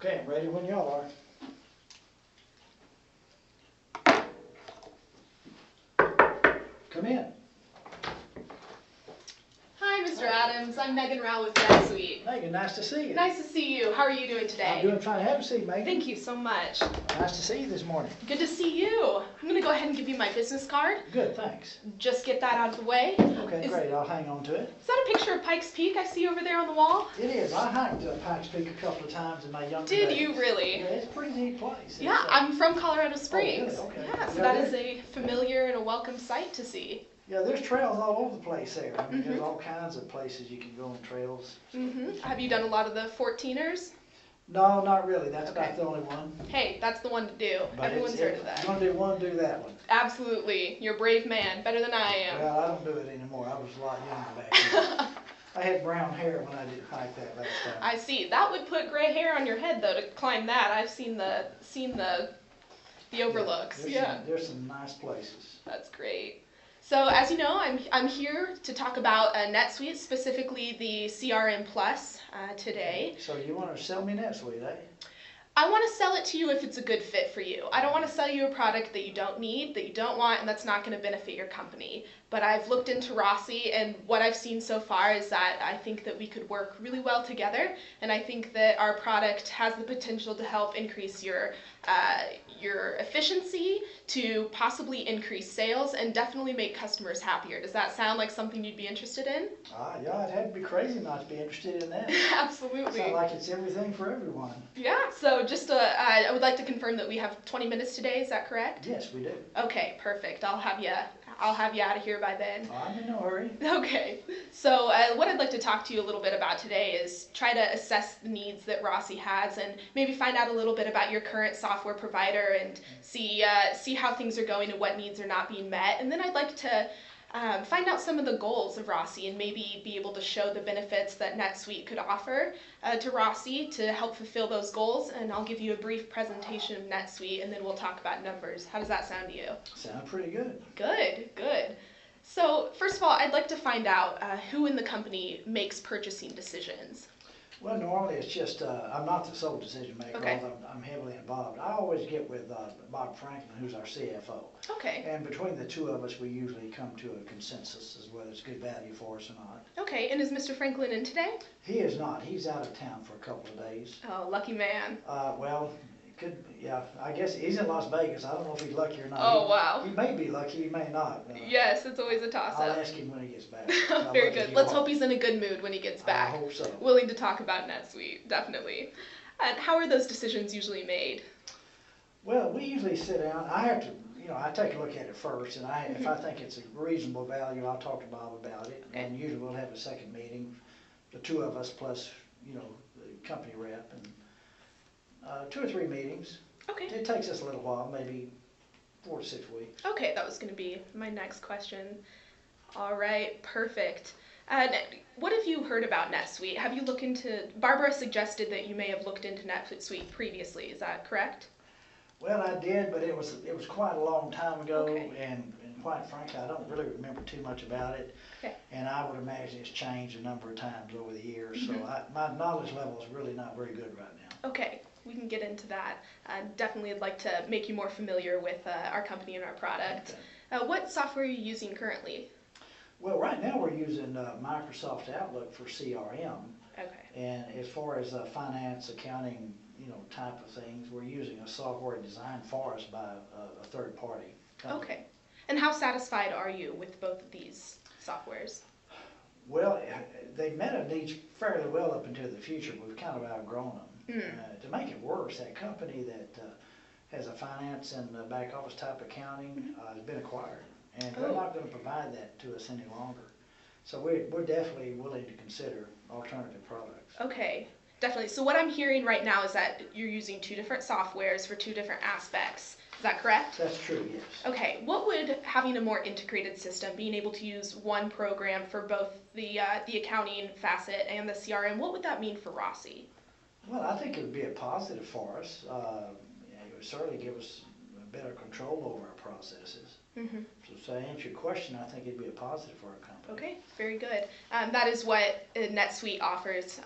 Okay, I'm ready when y'all are. Come in. Hi, Mr. Adams. I'm Megan Rowell with NetSuite. Megan, nice to see you. Nice to see you. How are you doing today? I'm doing fine. Have a seat, Megan. Thank you so much. Nice to see you this morning. Good to see you. I'm going to go ahead and give you my business card. Good, thanks. Just get that out of the way. Okay, great. I'll hang on to it. Is that a picture of Pikes Peak I see over there on the wall? It is. I hiked Pikes Peak a couple of times in my younger Did days. you really? Yeah, it's a pretty neat place. Yeah, I'm from Colorado Springs. Oh, really? Okay. Yeah, so Yeah, that is a familiar and a welcome sight to see. Yeah, there's trails all over the place there. I mean, there's all kinds of places you can go on trails. Have you done a lot of the 14ers? No, not really. That's Okay. about the only one. Hey, that's the one to do. But Everyone's heard of that. If you're going to do one, do that one. Absolutely. You're a brave man. Better than I am. Well, I don't do it anymore. I was a lot younger back then. I had brown hair when I did hike that last time. I see. That would put gray hair on your head, though, to climb that. I've seen the overlooks. There's some nice places. That's great. So as you know, I'm here to talk about NetSuite, specifically the CRM Plus today. So you want to sell me NetSuite, eh? I want to sell it to you if it's a good fit for you. I don't want to sell you a product that you don't need, that you don't want, and that's not going to benefit your company. But I've looked into Rossi, and what I've seen so far is that I think that we could work really well together, and I think that our product has the potential to help increase your efficiency, to possibly increase sales, and definitely make customers happier. Does that sound like something you'd be interested in? Yeah, I'd have to be crazy not to be interested in that. Absolutely. Sounds like it's everything for everyone. Yeah, so just I would like to confirm that we have 20 minutes today, is that correct? Yes, we do. Okay, perfect. I'll have you out of here by then. I'm in no hurry. Okay, so what I'd like to talk to you a little bit about today is try to assess the needs that Rossi has, and maybe find out a little bit about your current software provider, and see how things are going and what needs are not being met. And then I'd like to find out some of the goals of Rossi, and maybe be able to show the benefits that NetSuite could offer to Rossi to help fulfill those goals. And I'll give you a brief presentation of NetSuite, and then we'll talk about numbers. How does that sound to you? Sound pretty good. Good, good. So first of all, I'd like to find out who in the company makes purchasing decisions. Well, normally it's just, I'm not the sole decision maker, Okay. although I'm heavily involved. I always get with Bob Franklin, who's our CFO. Okay. And between the two of us, we usually come to a consensus as whether it's good value for us or not. Okay, and is Mr. Franklin in today? He is not. He's out of town for a couple of days. Oh, lucky man. Well, yeah, I guess he's in Las Vegas. I don't know if he's lucky or not. Oh, wow. He may be lucky, he may not. Yes, it's always a toss-up. I'll ask him when he gets back. Very good. Let's hope he's in a good mood when he gets back. I hope so. Willing to talk about NetSuite, definitely. And how are those decisions usually made? Well, we usually sit down. I have to, I take a look at it first, and if I think it's a reasonable value, I'll talk to Bob about it. Okay. And usually we'll have a second meeting, the two of us plus, the company rep, and 2 or 3 meetings. Okay. It takes us a little while, maybe 4 to 6 weeks. Okay, that was going to be my next question. All right, perfect. What have you heard about NetSuite? Have you looked into, Barbara suggested that you may have looked into NetSuite previously, is that correct? Well, I did, but it was quite a long time ago, Okay. and quite frankly, I don't really remember too much about it. Okay. And I would imagine it's changed a number of times over the years, so my knowledge level is really not very good right now. Okay, we can get into that. Definitely would like to make you more familiar with our company and our product. Okay. What software are you using currently? Well, right now we're using Microsoft Outlook for CRM. Okay. And as far as finance, accounting, type of things, we're using a software designed for us by a third party company. Okay. And how satisfied are you with both of these softwares? Well, they met our needs fairly well up into the future. We've kind of outgrown them. To make it worse, that company that has a finance and back office type accounting has been acquired, and they're not going to provide that to us any longer. So we're definitely willing to consider alternative products. Okay, definitely. So what I'm hearing right now is that you're using 2 different softwares for 2 different aspects. Is that correct? That's true, yes. Okay, what would having a more integrated system, being able to use one program for both the accounting facet and the CRM, what would that mean for Rossi? Well, I think it would be a positive for us. It would certainly give us better control over our processes. Mm-hmm. So to answer your question, I think it'd be a positive for our company. Okay, very good. That is what NetSuite offers.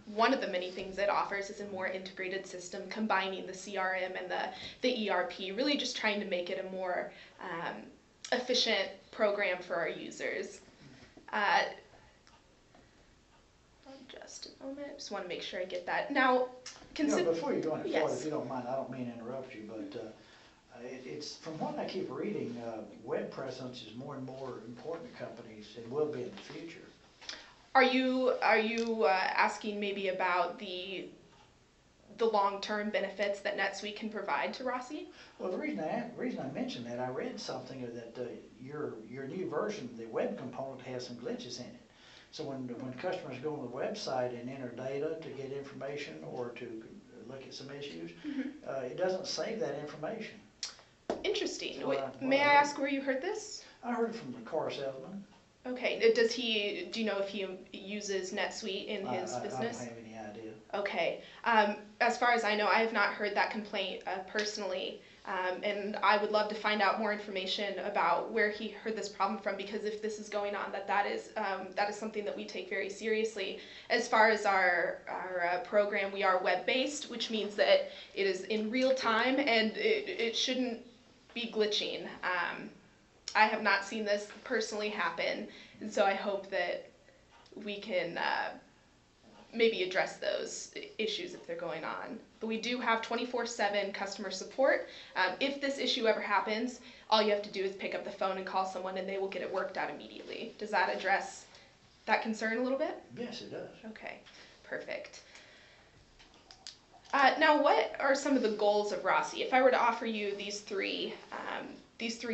One of the many things it offers is a more integrated system combining the CRM and the ERP, really just trying to make it a more efficient program for our users. Just a moment, just want to make sure I get that. Now, before you go any further, yes. if you don't mind, I don't mean to interrupt you, but it's from what I keep reading, web presence is more and more important to companies and will be in the future. Are you asking maybe about the long-term benefits that NetSuite can provide to Rossi? Well, the reason I mentioned that, I read something that your new version, the web component, has some glitches in it. So when customers go on the website and enter data to get information or to look at some issues, it doesn't save that information. Interesting. So, may I ask where you heard this? I heard it from the car salesman. Okay. Do you know if he uses NetSuite in his business? I don't have any idea. Okay. As far as I know, I have not heard that complaint personally. And I would love to find out more information about where he heard this problem from, because if this is going on, that is something that we take very seriously. As far as our program, we are web-based, which means that it is in real time and it shouldn't be glitching. I have not seen this personally happen, and so I hope that we can maybe address those issues if they're going on. But we do have 24/7 customer support. If this issue ever happens, all you have to do is pick up the phone and call someone and they will get it worked out immediately. Does that address that concern a little bit? Yes, it does. Okay, perfect. Now, what are some of the goals of Rossi? If I were to offer you these three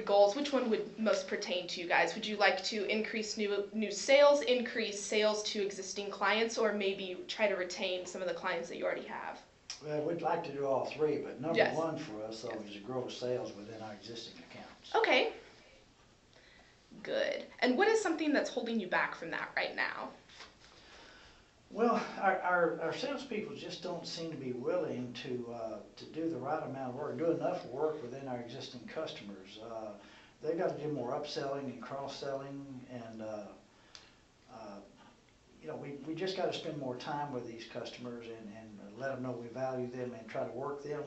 goals, which one would most pertain to you guys? Would you like to increase new sales, increase sales to existing clients, or maybe try to retain some of the clients that you already have? Well, we'd like to do all three, but number Yes. one for us, though, is to grow sales within our existing accounts. Okay. Good. And what is something that's holding you back from that right now? Well, our salespeople just don't seem to be willing to do the right amount of work, do enough work within our existing customers. They've got to do more upselling and cross-selling, and we just got to spend more time with these customers and let them know we value them and try to work them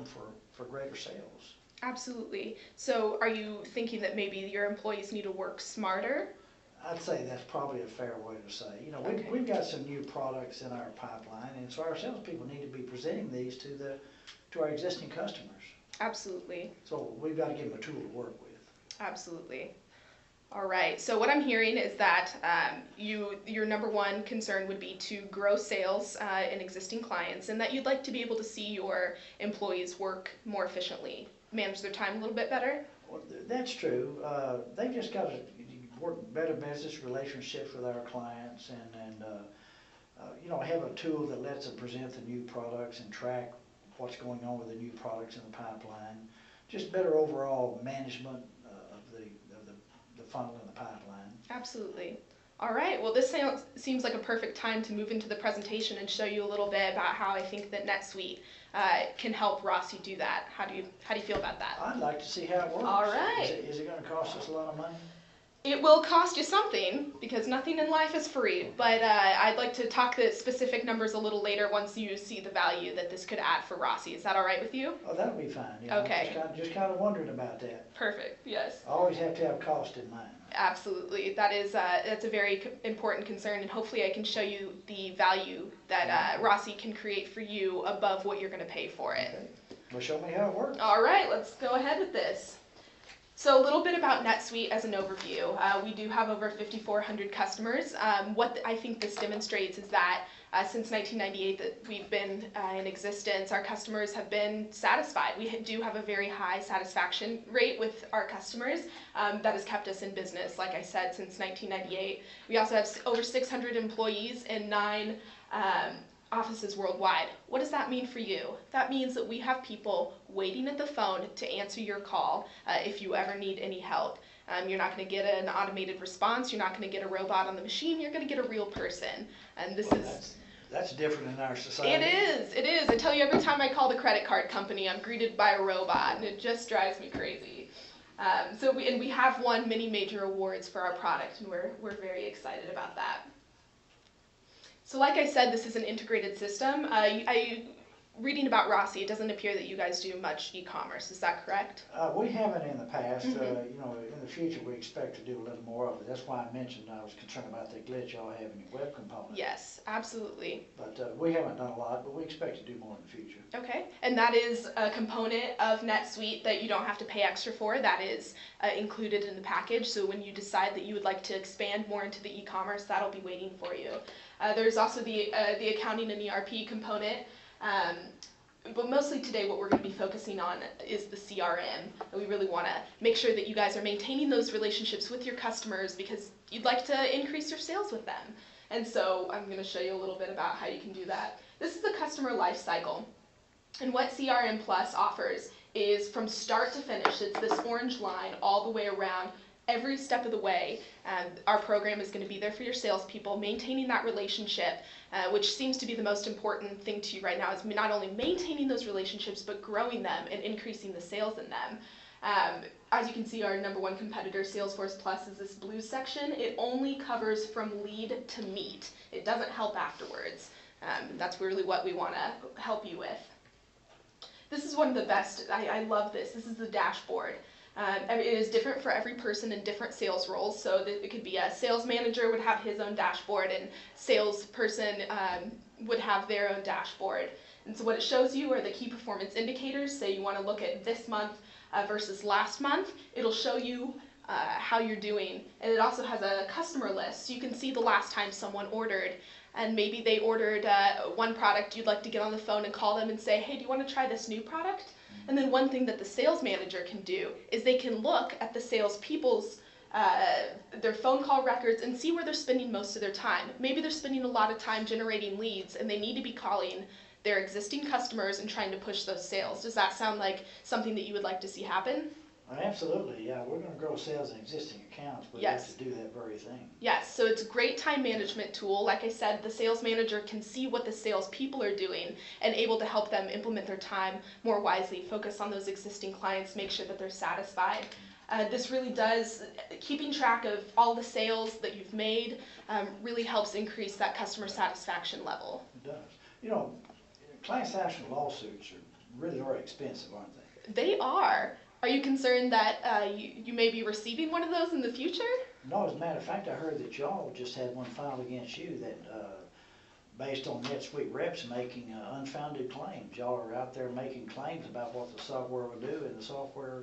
for greater sales. Absolutely. So are you thinking that maybe your employees need to work smarter? I'd say that's probably a fair way to say. Okay. We've got some new products in our pipeline, and so our salespeople need to be presenting these to our existing customers. Absolutely. So we've got to give them a tool to work with. Absolutely. All right. So what I'm hearing is that your number one concern would be to grow sales in existing clients, and that you'd like to be able to see your employees work more efficiently, manage their time a little bit better. Well, that's true. They've just got to work better business relationships with our clients, and have a tool that lets them present the new products and track what's going on with the new products in the pipeline. Just better overall management of the funnel in the pipeline. Absolutely. All right. Well, this seems like a perfect time to move into the presentation and show you a little bit about how I think that NetSuite can help Rossi do that. How do you feel about that? I'd like to see how it works. All right. Is it going to cost us a lot of money? It will cost you something, because nothing in life is free, but I'd like to talk the specific numbers a little later once you see the value that this could add for Rossi. Is that all right with you? Oh, that'll be fine. Yeah, Okay. Just kind of wondering about that. Perfect, yes. I always have to have cost in mind. Absolutely. That's a very important concern, and hopefully I can show you the value that Rossi can create for you above what you're going to pay for it. Okay. Well, show me how it works. All right, let's go ahead with this. So a little bit about NetSuite as an overview. We do have over 5,400 customers. What I think this demonstrates is that since 1998 that we've been in existence, our customers have been satisfied. We do have a very high satisfaction rate with our customers that has kept us in business, like I said, since 1998. We also have over 600 employees in 9 offices worldwide. What does that mean for you? That means that we have people waiting at the phone to answer your call if you ever need any help. You're not going to get an automated response. You're not going to get a robot on the machine. You're going to get a real person. And this is That's different in our society. It is. I tell you, every time I call the credit card company, I'm greeted by a robot, and it just drives me crazy. We have won many major awards for our product, and we're very excited about that. So like I said, this is an integrated system. Reading about Rossi, it doesn't appear that you guys do much e-commerce. Is that correct? We haven't in the past. Mm-hmm. In the future we expect to do a little more of it. That's why I mentioned I was concerned about the glitch y'all have in your web component. Yes, absolutely. But we haven't done a lot, but we expect to do more in the future. Okay, and that is a component of NetSuite that you don't have to pay extra for. That is included in the package. So when you decide that you would like to expand more into the e-commerce, that'll be waiting for you. There's also the accounting and ERP component. But mostly today what we're going to be focusing on is the CRM. And we really want to make sure that you guys are maintaining those relationships with your customers because you'd like to increase your sales with them. And so I'm going to show you a little bit about how you can do that. This is the customer life cycle. And what CRM Plus offers is from start to finish, it's this orange line all the way around. Every step of the way, our program is going to be there for your salespeople, maintaining that relationship, which seems to be the most important thing to you right now, is not only maintaining those relationships, but growing them and increasing the sales in them. As you can see, our number one competitor, Salesforce Plus, is this blue section. It only covers from lead to meet. It doesn't help afterwards. That's really what we want to help you with. This is one of the best. I love this. This is the dashboard. It is different for every person in different sales roles. So it could be a sales manager would have his own dashboard, and salesperson would have their own dashboard. And so what it shows you are the key performance indicators. Say you want to look at this month versus last month. It'll show you how you're doing, and it also has a customer list. So you can see the last time someone ordered, and maybe they ordered one product. You'd like to get on the phone and call them and say, hey, do you want to try this new product? And then one thing that the sales manager can do is they can look at the salespeople's their phone call records and see where they're spending most of their time. Maybe they're spending a lot of time generating leads and they need to be calling their existing customers and trying to push those sales. Does that sound like something that you would like to see happen? Absolutely, yeah. We're going to grow sales in existing accounts, but Yes. we have to do that very thing. Yes, so it's a great time management tool. Like I said, the sales manager can see what the sales people are doing and able to help them implement their time more wisely, focus on those existing clients, make sure that they're satisfied. This really does, keeping track of all the sales that you've made really helps increase that customer satisfaction level. It does. Class action lawsuits are really very expensive, aren't they? They are. Are you concerned that you may be receiving one of those in the future? No, as a matter of fact, I heard that y'all just had one filed against you that, based on NetSuite reps making unfounded claims. Y'all are out there making claims about what the software will do, and the software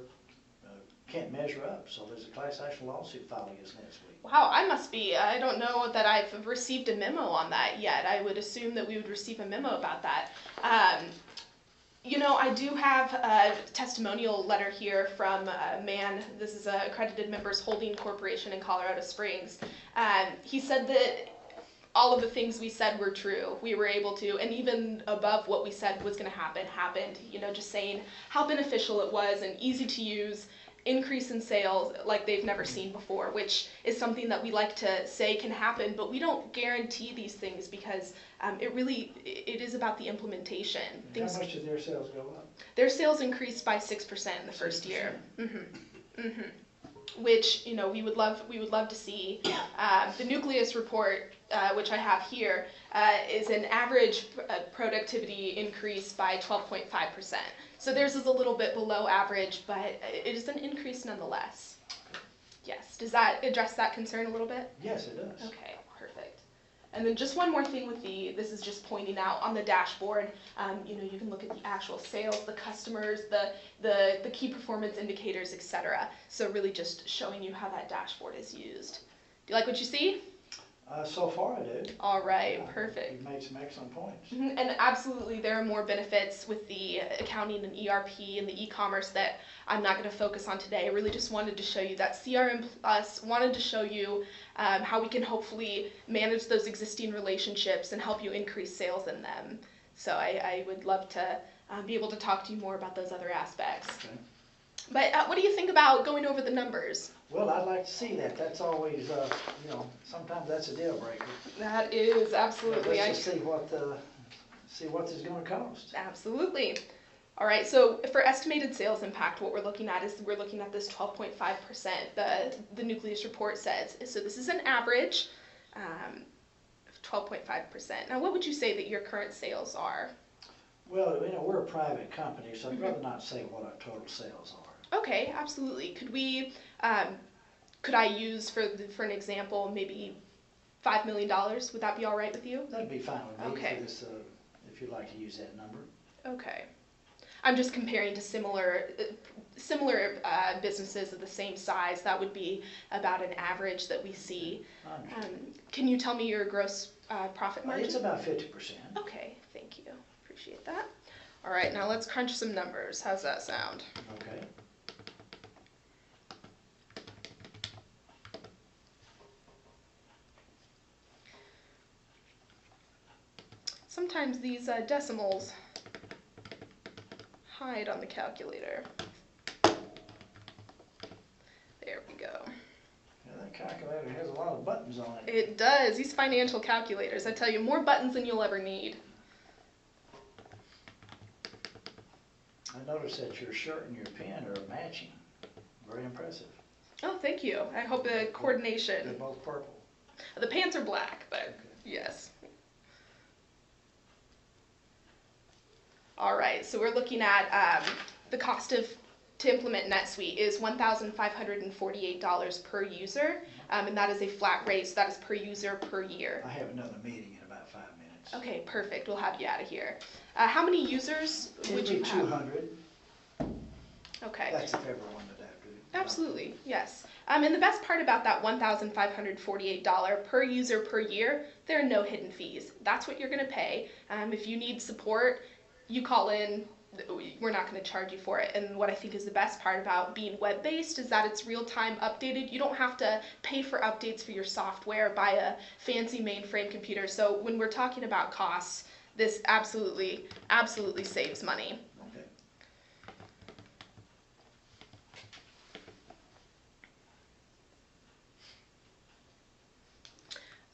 can't measure up. So there's a class action lawsuit filed against NetSuite. Wow, I don't know that I've received a memo on that yet. I would assume that we would receive a memo about that. I do have a testimonial letter here from a man. This is a accredited members holding corporation in Colorado Springs. He said that all of the things we said were true. We were able to, and even above what we said was going to happen, happened. Just saying how beneficial it was and easy to use, increase in sales like they've never seen before, which is something that we like to say can happen, but we don't guarantee these things because it is about the implementation. How much did their sales go up? Their sales increased by 6% in the first year. Which we would love to see. The Nucleus report, which I have here, is an average productivity increase by 12.5%. So theirs is a little bit below average, but it is an increase nonetheless. Yes. Does that address that concern a little bit? Yes, it does. Okay, perfect. And then just one more thing with this is just pointing out on the dashboard, you can look at the actual sales, the customers, the key performance indicators, etc. So really just showing you how that dashboard is used. Do you like what you see? So far I do. All right, perfect. You've made some excellent points. And absolutely, there are more benefits with the accounting and ERP and the e-commerce that I'm not going to focus on today. I really just wanted to show you that CRM Plus, wanted to show you how we can hopefully manage those existing relationships and help you increase sales in them. So I would love to be able to talk to you more about those other aspects. Okay. But what do you think about going over the numbers? Well, I'd like to see that. That's always, sometimes that's a deal breaker. That is But absolutely. let's just see what it's gonna cost. Absolutely. All right, so for estimated sales impact, what we're looking at is this 12.5%, the Nucleus report says. So this is an average, 12.5%. Now, what would you say that your current sales are? Well, we're a private company, so I'd rather not say what our total sales are. Okay, absolutely. Could I use for an example maybe $5 million? Would that be all right with you? That'd be fine with me Okay. for this, if you'd like to use that number. Okay. I'm just comparing to similar businesses of the same size. That would be about an average that we see. Can you tell me your gross profit margin? It's about 50%. Okay, thank you. Appreciate that. All right, now let's crunch some numbers. How's that sound? Okay. Sometimes these decimals hide on the calculator. There we go. Yeah, that calculator has a lot of buttons on it. It does. These financial calculators, I tell you, more buttons than you'll ever need. I noticed that your shirt and your pen are matching. Very impressive. Oh, thank you. I hope the They're coordination. both purple. The pants are black, but Okay. yes. All right, so we're looking at the cost to implement NetSuite is $1,548 per user, and that is a flat rate, so that is per user per year. I have another meeting in about 5 minutes. Okay, perfect. We'll have you out of here. How many users would you have? 200. Okay. That's if everyone would have to. Absolutely, yes. And the best part about that $1,548 per user per year, there are no hidden fees. That's what you're going to pay. If you need support, you call in. We're not going to charge you for it. And what I think is the best part about being web-based is that it's real-time updated. You don't have to pay for updates for your software, buy a fancy mainframe computer. So when we're talking about costs, this absolutely saves money. Okay.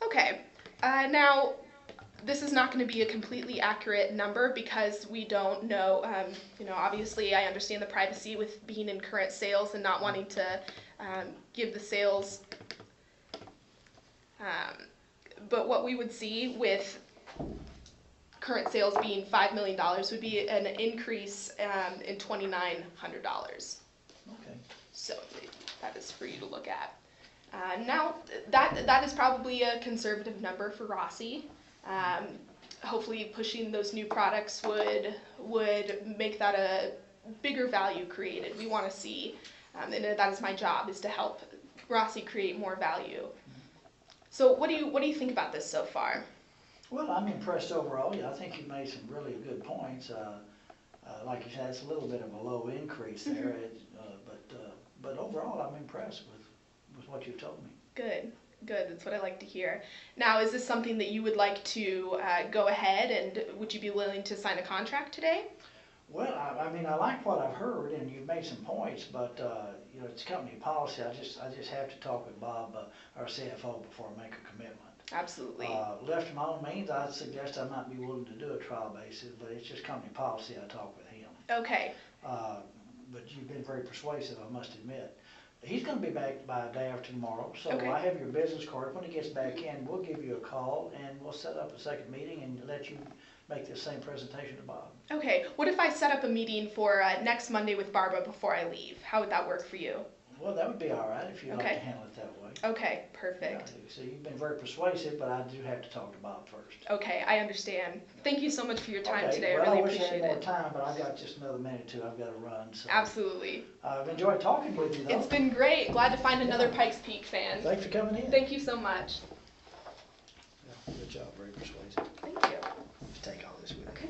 Okay, now this is not going to be a completely accurate number because we don't know, obviously I understand the privacy with being in current sales and not wanting to give the sales, but what we would see with current sales being $5 million would be an increase in $2,900. Okay. So that is for you to look at. Now, that is probably a conservative number for Rossi. Hopefully pushing those new products would make that a bigger value created. We want to see, and that is my job, is to help Rossi create more value. So what do you think about this so far? Well, I'm impressed overall. Yeah, I think you made some really good points. Like you said, it's a little bit of a low increase there, but overall, I'm impressed with what you've told me. Good. That's what I like to hear. Now, is this something that you would like to go ahead, and would you be willing to sign a contract today? Well, I mean, I like what I've heard, and you've made some points, but it's company policy. I just have to talk with Bob, our CFO, before I make a commitment. Absolutely. Left to my own means, I'd suggest I might be willing to do a trial basis, but it's just company policy. I talk with him. Okay. But you've been very persuasive, I must admit. He's going to be back by a day after tomorrow, so Okay. I have your business card. When he gets back in, we'll give you a call, and we'll set up a second meeting and let you make the same presentation to Bob. Okay. What if I set up a meeting for next Monday with Barbara before I leave? How would that work for you? Well, that would be all right if you'd like Okay. to handle it that way. Okay, perfect. Yeah, so you've been very persuasive, but I do have to talk to Bob first. Okay, I understand. Thank you so much for your time Okay, today. well, I really I wish I appreciate had more it. time, but I've got just another minute or two. I've got to run. So. Absolutely. I've enjoyed talking with you, though. It's been great. Glad to find another Pikes Peak fan. Thanks for coming in. Thank you so much. Yeah, good job. Very persuasive. Thank you. Just take all this with you. Okay.